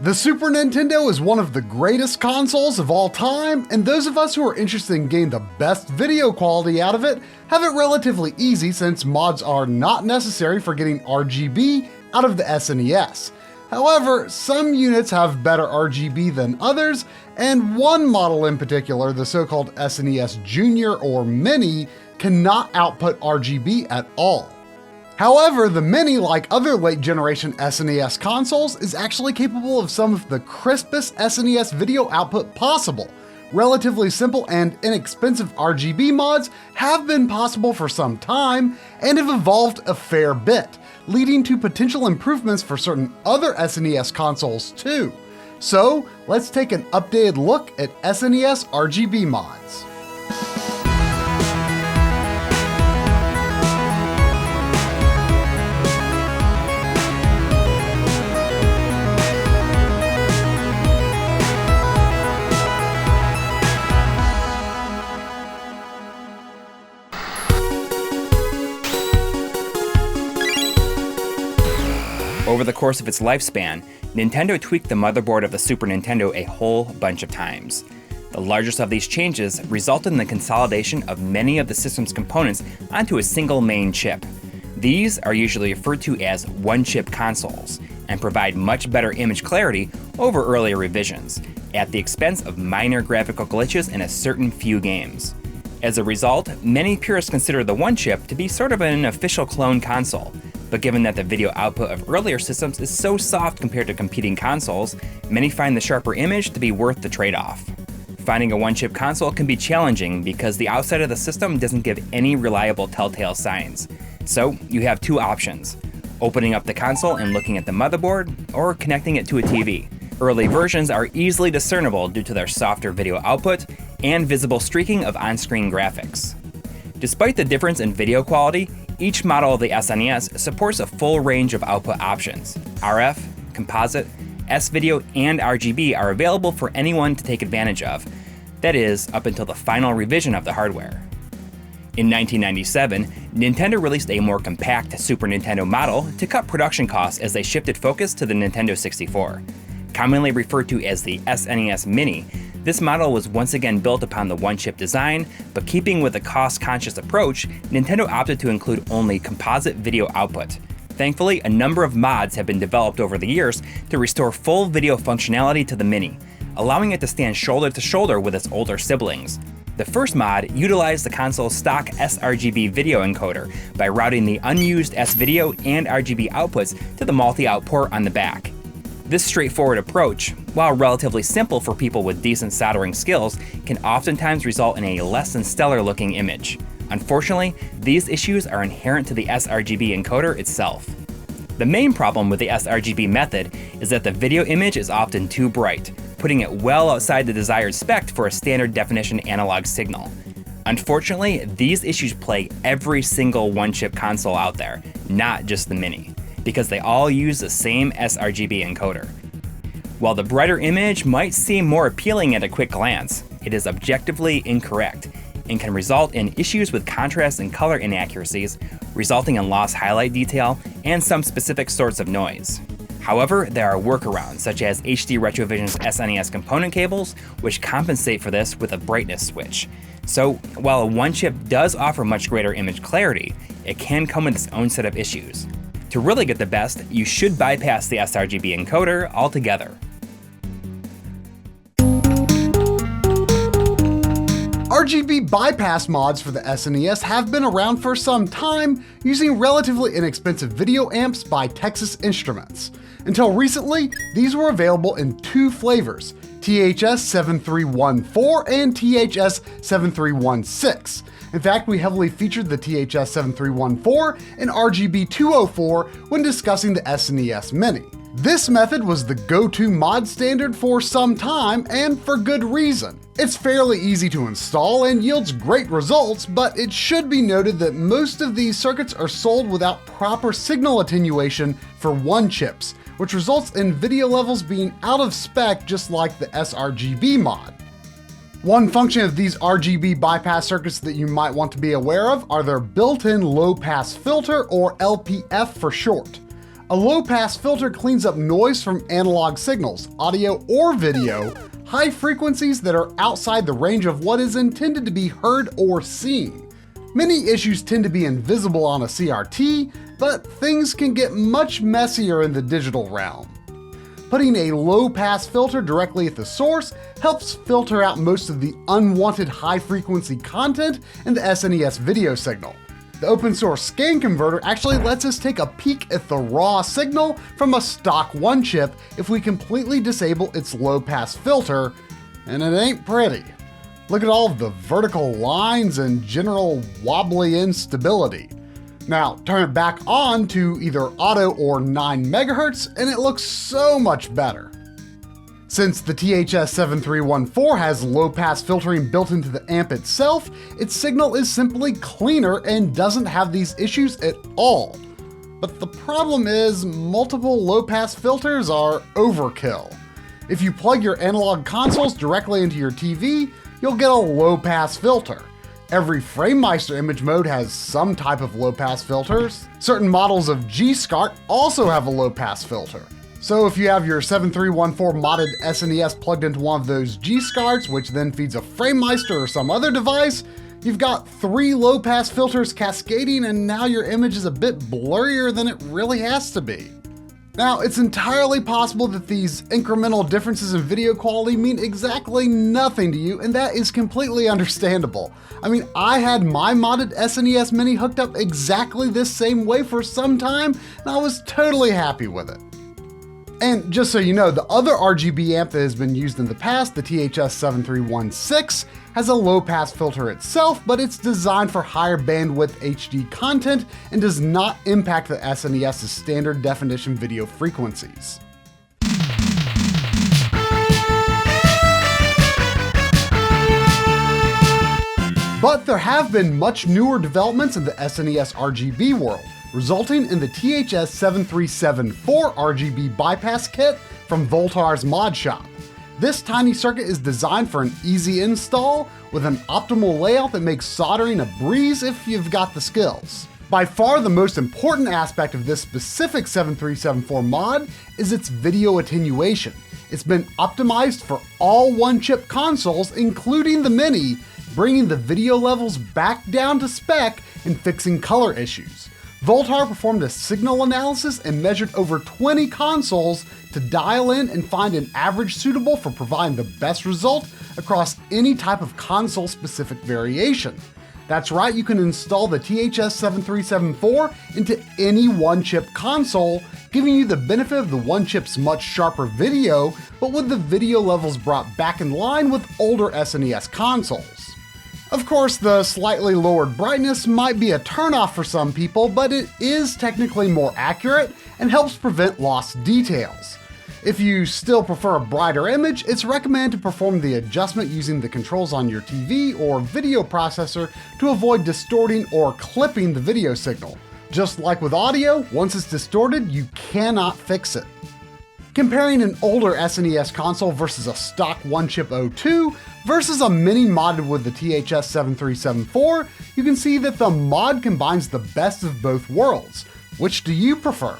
The Super Nintendo is one of the greatest consoles of all time, and those of us who are interested in getting the best video quality out of it have it relatively easy since mods are not necessary for getting RGB out of the SNES. However, some units have better RGB than others, and one model in particular, the so-called SNES Junior or Mini, cannot output RGB at all. However, the Mini, like other late generation SNES consoles, is actually capable of some of the crispest SNES video output possible. Relatively simple and inexpensive RGB mods have been possible for some time and have evolved a fair bit, leading to potential improvements for certain other SNES consoles too. So let's take an updated look at SNES RGB mods. Over the course of its lifespan, Nintendo tweaked the motherboard of the Super Nintendo a whole bunch of times. The largest of these changes resulted in the consolidation of many of the system's components onto a single main chip. These are usually referred to as one-chip consoles, and provide much better image clarity over earlier revisions, at the expense of minor graphical glitches in a certain few games. As a result, many purists consider the one-chip to be sort of an official clone console. But given that the video output of earlier systems is so soft compared to competing consoles, many find the sharper image to be worth the trade-off. Finding a one-chip console can be challenging because the outside of the system doesn't give any reliable telltale signs. So you have two options: opening up the console and looking at the motherboard, or connecting it to a TV. Early versions are easily discernible due to their softer video output and visible streaking of on-screen graphics. Despite the difference in video quality, each model of the SNES supports a full range of output options. RF, Composite, S-Video, and RGB are available for anyone to take advantage of. That is, up until the final revision of the hardware. In 1997, Nintendo released a more compact Super Nintendo model to cut production costs as they shifted focus to the Nintendo 64. Commonly referred to as the SNES Mini, this model was once again built upon the one-chip design, but keeping with a cost-conscious approach, Nintendo opted to include only composite video output. Thankfully, a number of mods have been developed over the years to restore full video functionality to the Mini, allowing it to stand shoulder to shoulder with its older siblings. The first mod utilized the console's stock S-RGB video encoder by routing the unused S-Video and RGB outputs to the multi-out port on the back. This straightforward approach, while relatively simple for people with decent soldering skills, can oftentimes result in a less than stellar looking image. Unfortunately, these issues are inherent to the S-RGB encoder itself. The main problem with the S-RGB method is that the video image is often too bright, putting it well outside the desired spec for a standard definition analog signal. Unfortunately, these issues plague every single one-chip console out there, not just the Mini, because they all use the same S-RGB encoder. While the brighter image might seem more appealing at a quick glance, it is objectively incorrect and can result in issues with contrast and color inaccuracies, resulting in lost highlight detail and some specific sorts of noise. However, there are workarounds such as HD Retrovision's SNES component cables, which compensate for this with a brightness switch. So while a one-chip does offer much greater image clarity, it can come with its own set of issues. To really get the best, you should bypass the S-RGB encoder altogether. RGB bypass mods for the SNES have been around for some time, using relatively inexpensive video amps by Texas Instruments. Until recently, these were available in two flavors, THS-7314 and THS-7316. In fact, we heavily featured the THS-7314 and RGB309 when discussing the SNES Mini. This method was the go-to mod standard for some time, and for good reason. It's fairly easy to install and yields great results, but it should be noted that most of these circuits are sold without proper signal attenuation for one chips, which results in video levels being out of spec just like the S-RGB mod. One function of these RGB bypass circuits that you might want to be aware of are their built-in low-pass filter, or LPF for short. A low-pass filter cleans up noise from analog signals, audio or video, high frequencies that are outside the range of what is intended to be heard or seen. Many issues tend to be invisible on a CRT, but things can get much messier in the digital realm. Putting a low-pass filter directly at the source helps filter out most of the unwanted high-frequency content in the SNES video signal. The open source scan converter actually lets us take a peek at the raw signal from a stock 1 chip if we completely disable its low-pass filter, and it ain't pretty. Look at all of the vertical lines and general wobbly instability. Now turn it back on to either auto or 9 MHz and it looks so much better. Since the THS-7314 has low-pass filtering built into the amp itself, its signal is simply cleaner and doesn't have these issues at all. But the problem is, multiple low-pass filters are overkill. If you plug your analog consoles directly into your TV, you'll get a low-pass filter. Every Framemeister image mode has some type of low-pass filters. Certain models of SCART also have a low-pass filter. So if you have your 7314 modded SNES plugged into one of those SCARTs, which then feeds a Framemeister or some other device, you've got 3 low-pass filters cascading and now your image is a bit blurrier than it really has to be. Now, it's entirely possible that these incremental differences in video quality mean exactly nothing to you, and that is completely understandable. I mean, I had my modded SNES Mini hooked up exactly this same way for some time, and I was totally happy with it. And just so you know, the other RGB amp that has been used in the past, the THS-7316, has a low-pass filter itself, but it's designed for higher bandwidth HD content and does not impact the SNES's standard definition video frequencies. But there have been much newer developments in the SNES RGB world, resulting in the THS-7374 RGB bypass kit from Voultar's Modshop. This tiny circuit is designed for an easy install with an optimal layout that makes soldering a breeze if you've got the skills. By far the most important aspect of this specific 7374 mod is its video attenuation. It's been optimized for all 1-chip consoles, including the Mini, bringing the video levels back down to spec and fixing color issues. Voultar performed a signal analysis and measured over 20 consoles to dial in and find an average suitable for providing the best result across any type of console-specific variation. That's right, you can install the THS-7374 into any 1-chip console, giving you the benefit of the 1-chip's much sharper video, but with the video levels brought back in line with older SNES consoles. Of course, the slightly lowered brightness might be a turnoff for some people, but it is technically more accurate and helps prevent lost details. If you still prefer a brighter image, it's recommended to perform the adjustment using the controls on your TV or video processor to avoid distorting or clipping the video signal. Just like with audio, once it's distorted, you cannot fix it. Comparing an older SNES console versus a stock 1-chip O2 versus a Mini modded with the THS-7374, you can see that the mod combines the best of both worlds. Which do you prefer?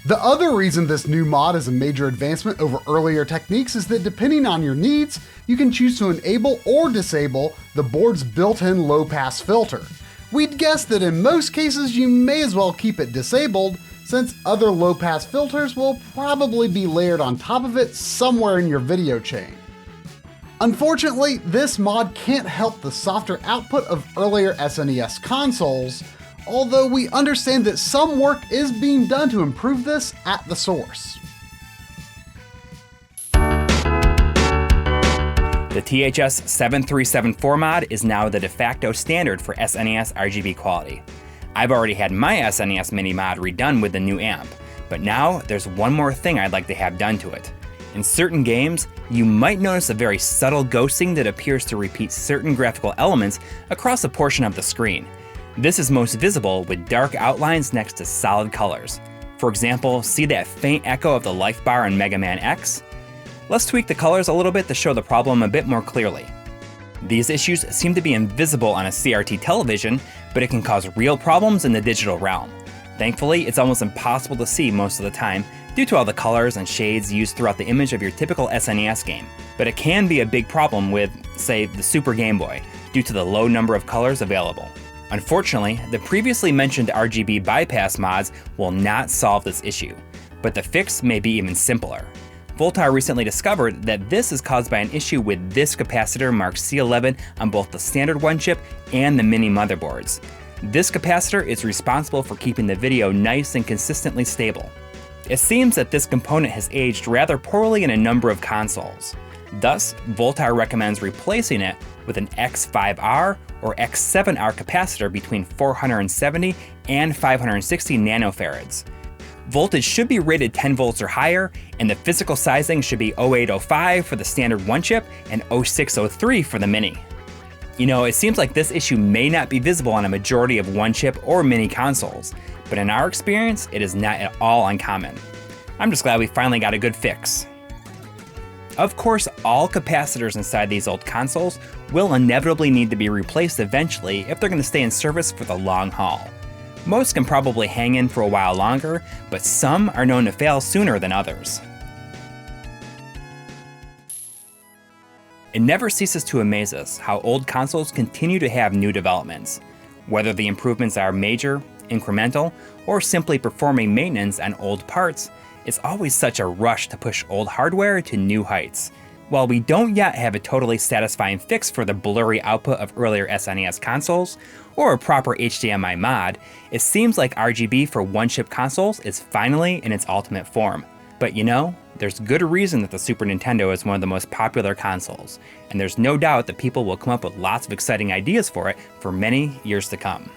The other reason this new mod is a major advancement over earlier techniques is that depending on your needs, you can choose to enable or disable the board's built-in low-pass filter. We'd guess that in most cases you may as well keep it disabled, since other low-pass filters will probably be layered on top of it somewhere in your video chain. Unfortunately, this mod can't help the softer output of earlier SNES consoles, although we understand that some work is being done to improve this at the source. The THS-7374 mod is now the de facto standard for SNES RGB quality. I've already had my SNES Mini mod redone with the new amp, but now there's one more thing I'd like to have done to it. In certain games, you might notice a very subtle ghosting that appears to repeat certain graphical elements across a portion of the screen. This is most visible with dark outlines next to solid colors. For example, see that faint echo of the life bar in Mega Man X? Let's tweak the colors a little bit to show the problem a bit more clearly. These issues seem to be invisible on a CRT television, but it can cause real problems in the digital realm. Thankfully, it's almost impossible to see most of the time due to all the colors and shades used throughout the image of your typical SNES game, but it can be a big problem with, say, the Super Game Boy, due to the low number of colors available. Unfortunately, the previously mentioned RGB bypass mods will not solve this issue, but the fix may be even simpler. Voultar recently discovered that this is caused by an issue with this capacitor marked C11 on both the standard one chip and the mini motherboards. This capacitor is responsible for keeping the video nice and consistently stable. It seems that this component has aged rather poorly in a number of consoles. Thus, Voultar recommends replacing it with an X5R or X7R capacitor between 470 and 560 nanofarads. Voltage should be rated 10 volts or higher, and the physical sizing should be 0805 for the standard one chip and 0603 for the mini. You know, it seems like this issue may not be visible on a majority of one chip or mini consoles, but in our experience, it is not at all uncommon. I'm just glad we finally got a good fix. Of course, all capacitors inside these old consoles will inevitably need to be replaced eventually if they're going to stay in service for the long haul. Most can probably hang in for a while longer, but some are known to fail sooner than others. It never ceases to amaze us how old consoles continue to have new developments. Whether the improvements are major, incremental, or simply performing maintenance on old parts, it's always such a rush to push old hardware to new heights. While we don't yet have a totally satisfying fix for the blurry output of earlier SNES consoles, or a proper HDMI mod, it seems like RGB for one-chip consoles is finally in its ultimate form. But you know, there's good reason that the Super Nintendo is one of the most popular consoles, and there's no doubt that people will come up with lots of exciting ideas for it for many years to come.